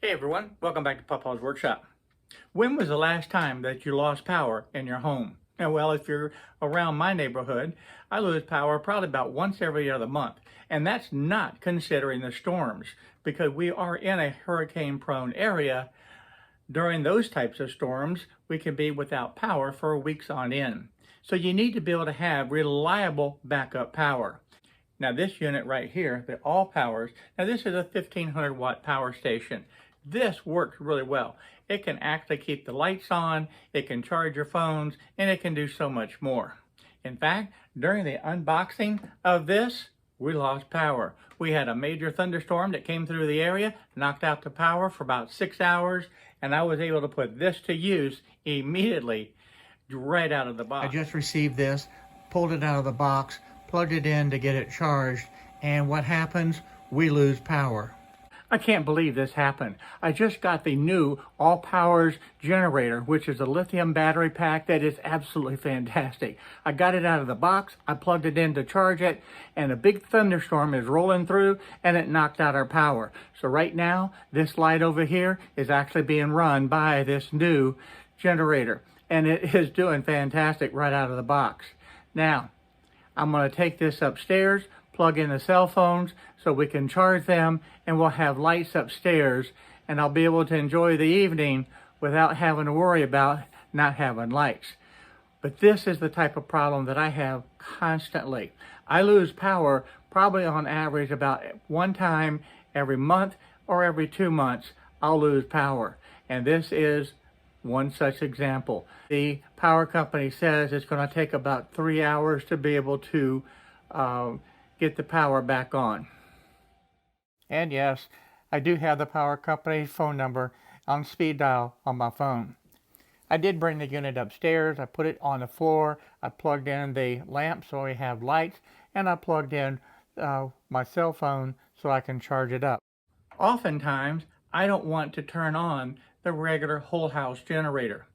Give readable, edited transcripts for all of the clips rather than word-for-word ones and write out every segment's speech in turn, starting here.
Hey everyone, welcome back to Papa's Workshop. When was the last time that you lost power in your home? Well, if you're around my neighborhood, I lose power probably about once every other month. And that's not considering the storms, because we are in a hurricane-prone area. During those types of storms, we can be without power for weeks on end. So you need to be able to have reliable backup power. Now this unit right here, the ALLPOWERS, now this is a 1500 watt power station. This works really well. It can actually keep the lights on, it can charge your phones, and it can do so much more. In fact, during the unboxing of this, we lost power. We had a major thunderstorm that came through the area, knocked out the power for about 6 hours, and I was able to put this to use immediately right out of the box. I just received this, pulled it out of the box, plugged it in to get it charged, and what happens? We lose power. I can't believe this happened. I just got the new ALLPOWERS generator, which is a lithium battery pack that is absolutely fantastic. I got it out of the box, I plugged it in to charge it, and a big thunderstorm is rolling through and it knocked out our power. So right now, this light over here is actually being run by this new generator, and it is doing fantastic right out of the box. Now, I'm going to take this upstairs, plug in the cell phones so we can charge them, and we'll have lights upstairs, and I'll be able to enjoy the evening without having to worry about not having lights. But this is the type of problem that I have constantly. I lose power probably on average about one time every month or every 2 months. I'll lose power, and this is one such example. The power company says it's going to take about 3 hours to be able to get the power back on. And yes, I do have the power company's phone number on speed dial on my phone. I did bring the unit upstairs. I put it on the floor. I plugged in the lamp so we have lights, and I plugged in my cell phone so I can charge it up. Oftentimes, I don't want to turn on the regular whole house generator.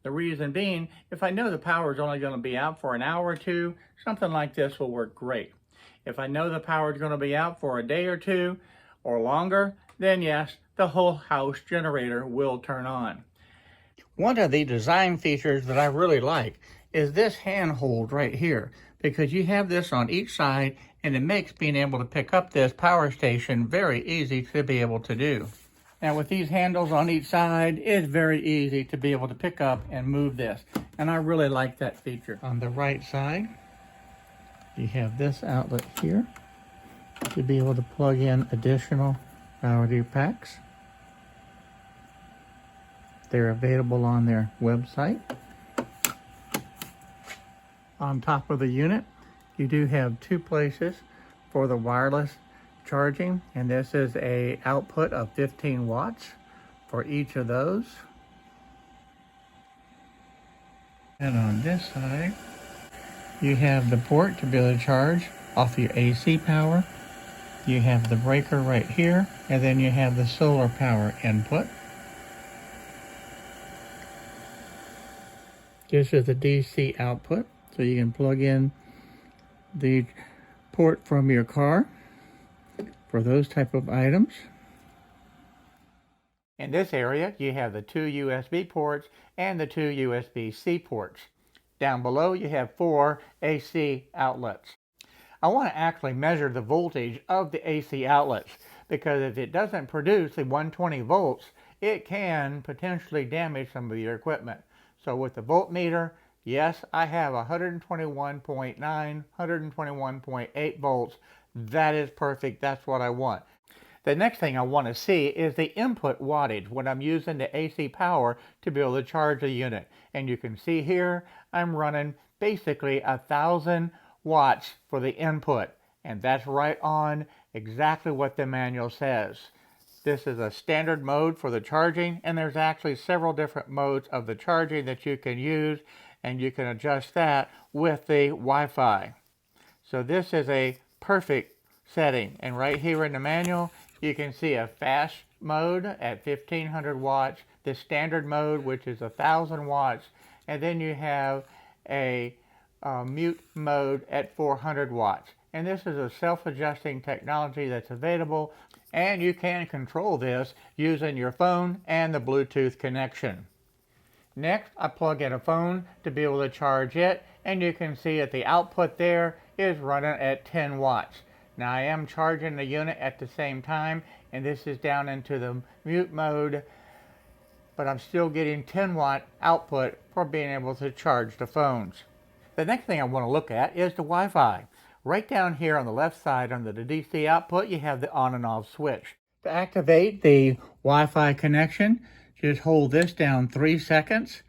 The reason being, if I know the power is only going to be out for an hour or two, something like this will work great. If I know the power is going to be out for a day or two or longer, then yes, the whole house generator will turn on. One of the design features that I really like is this handhold right here, because you have this on each side and it makes being able to pick up this power station very easy to be able to do. Now with these handles on each side, it's very easy to be able to pick up and move this. And I really like that feature. On the right side, you have this outlet here to be able to plug in additional battery packs. They're available on their website. On top of the unit, you do have 2 places for the wireless charging, and this is a output of 15 watts for each of those. And on this side, you have the port to be able to charge off your AC power. You have the breaker right here, and then you have the solar power input. This is the DC output, so you can plug in the port from your car for those type of items. In this area, you have the 2 USB ports and the 2 USB-C ports. Down below, you have 4 AC outlets. I want to actually measure the voltage of the AC outlets, because if it doesn't produce the 120 volts, it can potentially damage some of your equipment. So with the voltmeter, yes, I have 121.9, 121.8 volts. That is perfect. That's what I want. The next thing I want to see is the input wattage when I'm using the AC power to be able to charge the unit. And you can see here, I'm running basically 1,000 watts for the input. And that's right on exactly what the manual says. This is a standard mode for the charging, and there's actually several different modes of the charging that you can use, and you can adjust that with the Wi-Fi. So this is a perfect setting, and right here in the manual you can see a fast mode at 1500 watts, the standard mode which is 1000 watts, and then you have a mute mode at 400 watts. And this is a self-adjusting technology that's available, and you can control this using your phone and the Bluetooth connection. Next, I plug in a phone to be able to charge it, and you can see that the output there is running at 10 watts. Now I am charging the unit at the same time, and this is down into the mute mode, but I'm still getting 10 watt output for being able to charge the phones. The next thing I want to look at is the Wi-Fi. Right down here on the left side under the DC output, you have the on and off switch. To activate the Wi-Fi connection, just hold this down 3 seconds,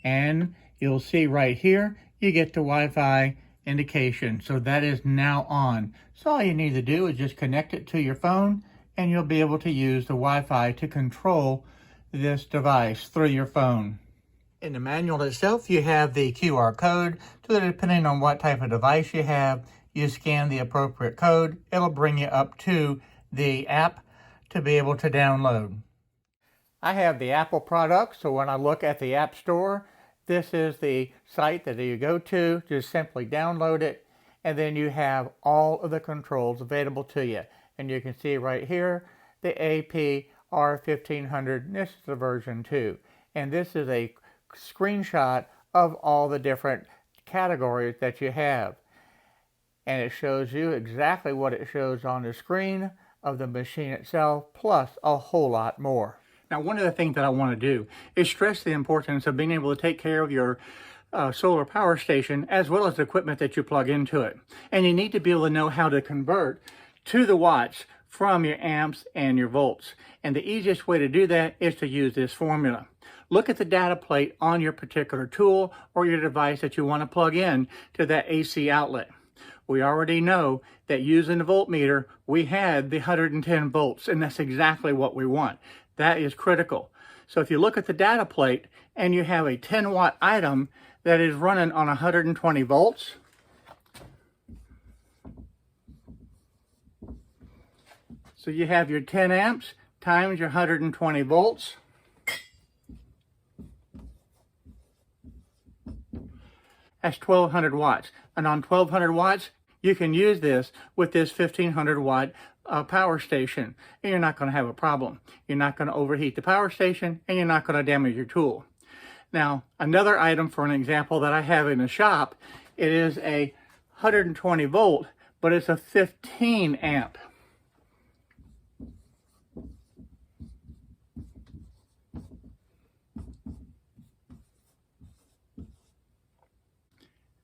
and you'll see right here, you get the Wi-Fi indication. So that is now on. So all you need to do is just connect it to your phone, and you'll be able to use the Wi-Fi to control this device through your phone. In the manual itself, you have the QR code, so that depending on what type of device you have, you scan the appropriate code. It'll bring you up to the app to be able to download. I have the Apple product, so when I look at the App Store, this is the site that you go to. Just simply download it, and then you have all of the controls available to you. And you can see right here, the APR1500, this is the version 2. And this is a screenshot of all the different categories that you have. And it shows you exactly what it shows on the screen of the machine itself, plus a whole lot more. Now, one of the things that I want to do is stress the importance of being able to take care of your solar power station as well as the equipment that you plug into it. And you need to be able to know how to convert to the watts from your amps and your volts. And the easiest way to do that is to use this formula. Look at the data plate on your particular tool or your device that you want to plug in to that AC outlet. We already know that using the voltmeter, we had the 110 volts, and that's exactly what we want. That is critical. So if you look at the data plate and you have a 10 watt item that is running on 120 volts, so you have your 10 amps times your 120 volts. That's 1200 watts. And on 1200 watts, you can use this with this 1500 watt power station, and you're not going to have a problem. You're not going to overheat the power station, and you're not going to damage your tool. Now, another item for an example that I have in the shop, it is a 120 volt, but it's a 15 amp.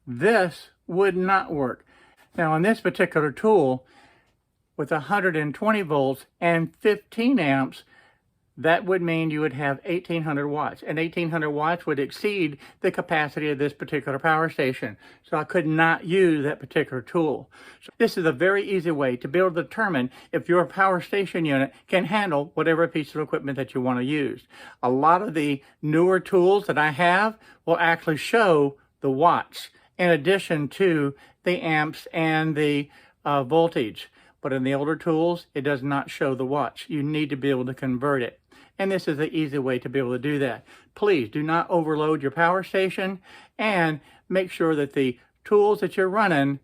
This would not work. Now on this particular tool, with 120 volts and 15 amps, that would mean you would have 1800 watts. And 1800 watts would exceed the capacity of this particular power station. So I could not use that particular tool. So this is a very easy way to be able to determine if your power station unit can handle whatever piece of equipment that you want to use. A lot of the newer tools that I have will actually show the watts, in addition to the amps and the voltage. But in the older tools, it does not show the watts. You need to be able to convert it. And this is an easy way to be able to do that. Please do not overload your power station, and make sure that the tools that you're running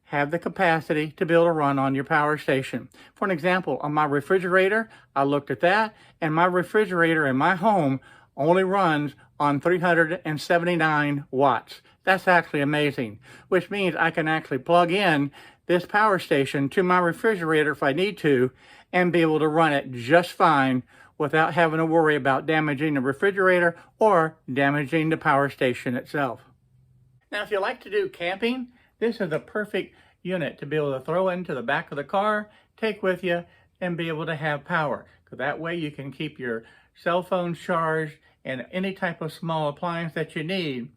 have the capacity to be able to run on your power station. For an example, on my refrigerator, I looked at that, and my refrigerator in my home only runs on 379 watts. That's actually amazing, which means I can actually plug in this power station to my refrigerator if I need to, and be able to run it just fine without having to worry about damaging the refrigerator or damaging the power station itself. Now, if you like to do camping, this is a perfect unit to be able to throw into the back of the car, take with you, and be able to have power. So that way you can keep your cell phone charged and any type of small appliance that you need.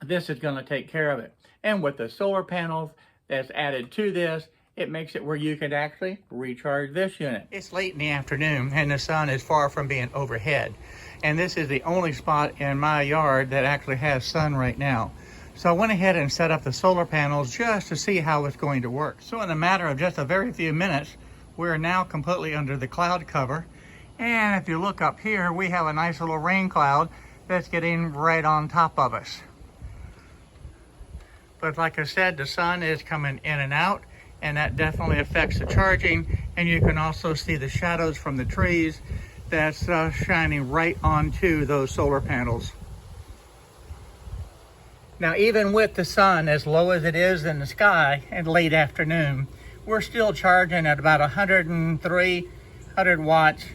This is going to take care of it. And with the solar panels that's added to this, it makes it where you can actually recharge this unit. It's late in the afternoon and the sun is far from being overhead. And this is the only spot in my yard that actually has sun right now. So I went ahead and set up the solar panels just to see how it's going to work. So in a matter of just a very few minutes, we're now completely under the cloud cover. And if you look up here, we have a nice little rain cloud that's getting right on top of us. But like I said, the sun is coming in and out, and that definitely affects the charging. And you can also see the shadows from the trees that's shining right onto those solar panels. Now, even with the sun as low as it is in the sky in late afternoon, we're still charging at about 100 watts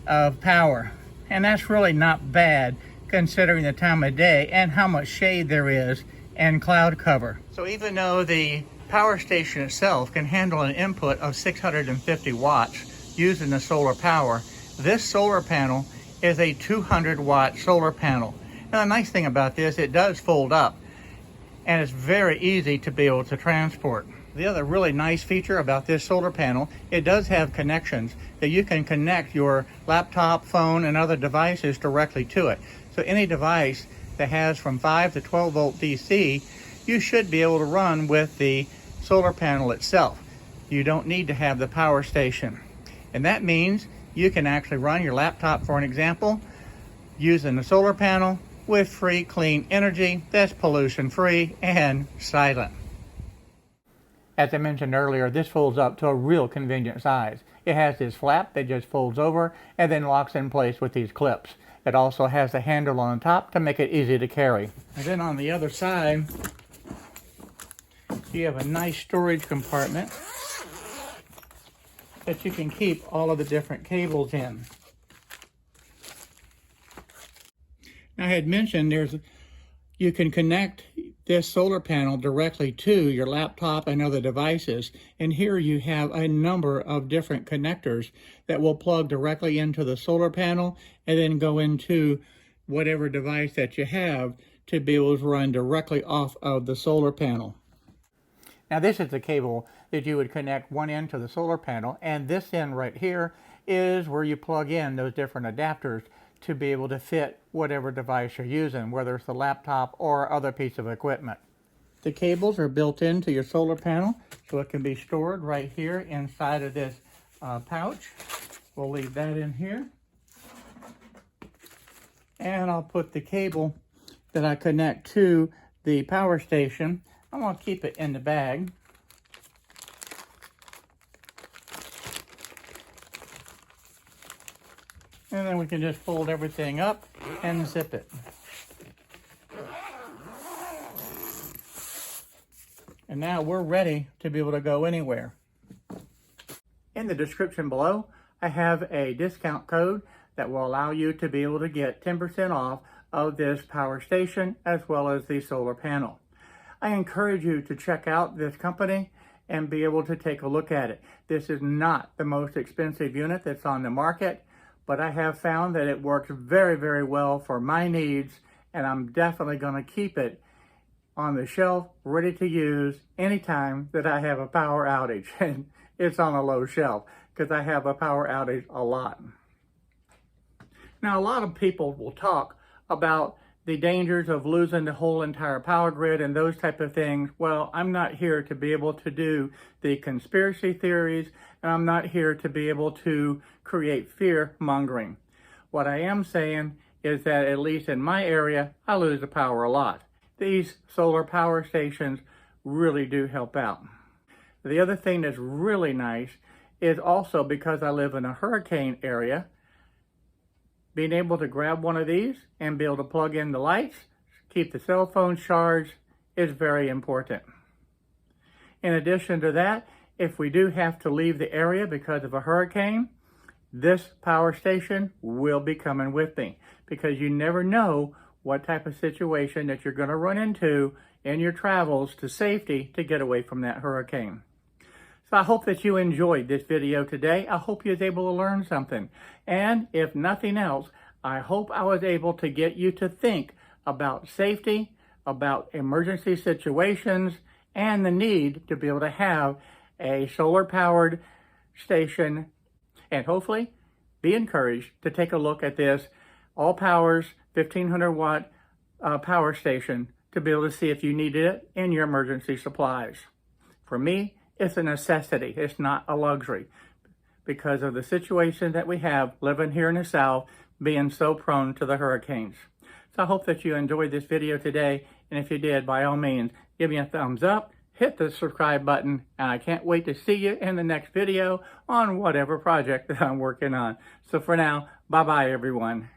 of power. And that's really not bad considering the time of day and how much shade there is and cloud cover. So even though the power station itself can handle an input of 650 watts using the solar power, this solar panel is a 200 watt solar panel. Now the nice thing about this, it does fold up and it's very easy to be able to transport. The other really nice feature about this solar panel, it does have connections that you can connect your laptop, phone, and other devices directly to it. So any device that has from 5 to 12 volt DC, you should be able to run with the solar panel itself. You don't need to have the power station. And that means you can actually run your laptop, for an example, using the solar panel with free, clean energy that's pollution-free and silent. As I mentioned earlier, this folds up to a real convenient size. It has this flap that just folds over and then locks in place with these clips. It also has a handle on the top to make it easy to carry. And then on the other side, you have a nice storage compartment that you can keep all of the different cables in. Now, I had mentioned you can connect this solar panel directly to your laptop and other devices. And here you have a number of different connectors that will plug directly into the solar panel and then go into whatever device that you have to be able to run directly off of the solar panel. Now this is the cable that you would connect one end to the solar panel, and this end right here is where you plug in those different adapters to be able to fit whatever device you're using, whether it's the laptop or other piece of equipment. The cables are built into your solar panel, so it can be stored right here inside of this pouch. We'll leave that in here. And I'll put the cable that I connect to the power station. I'm going to keep it in the bag. And then we can just fold everything up and zip it. And now we're ready to be able to go anywhere. In the description below, I have a discount code that will allow you to be able to get 10% off of this power station as well as the solar panel. I encourage you to check out this company and be able to take a look at it. This is not the most expensive unit that's on the market, but I have found that it works very, very well for my needs, and I'm definitely going to keep it on the shelf, ready to use anytime that I have a power outage. And it's on a low shelf because I have a power outage a lot. Now, a lot of people will talk about the dangers of losing the whole entire power grid and those type of things. Well, I'm not here to be able to do the conspiracy theories, and I'm not here to be able to create fear mongering. What I am saying is that at least in my area, I lose the power a lot. These solar power stations really do help out. The other thing that's really nice is also because I live in a hurricane area, being able to grab one of these and be able to plug in the lights, keep the cell phone charged, is very important. In addition to that, if we do have to leave the area because of a hurricane, this power station will be coming with me, because you never know what type of situation that you're going to run into in your travels to safety to get away from that hurricane. So I hope that you enjoyed this video today. I hope you was able to learn something. And if nothing else, I hope I was able to get you to think about safety, about emergency situations, and the need to be able to have a solar-powered station. And hopefully be encouraged to take a look at this ALLPOWERS 1500 watt power station to be able to see if you needed it in your emergency supplies. For me, it's a necessity. It's not a luxury because of the situation that we have living here in the South, being so prone to the hurricanes. So I hope that you enjoyed this video today. And if you did, by all means, give me a thumbs up, hit the subscribe button, and I can't wait to see you in the next video on whatever project that I'm working on. So for now, bye-bye everyone.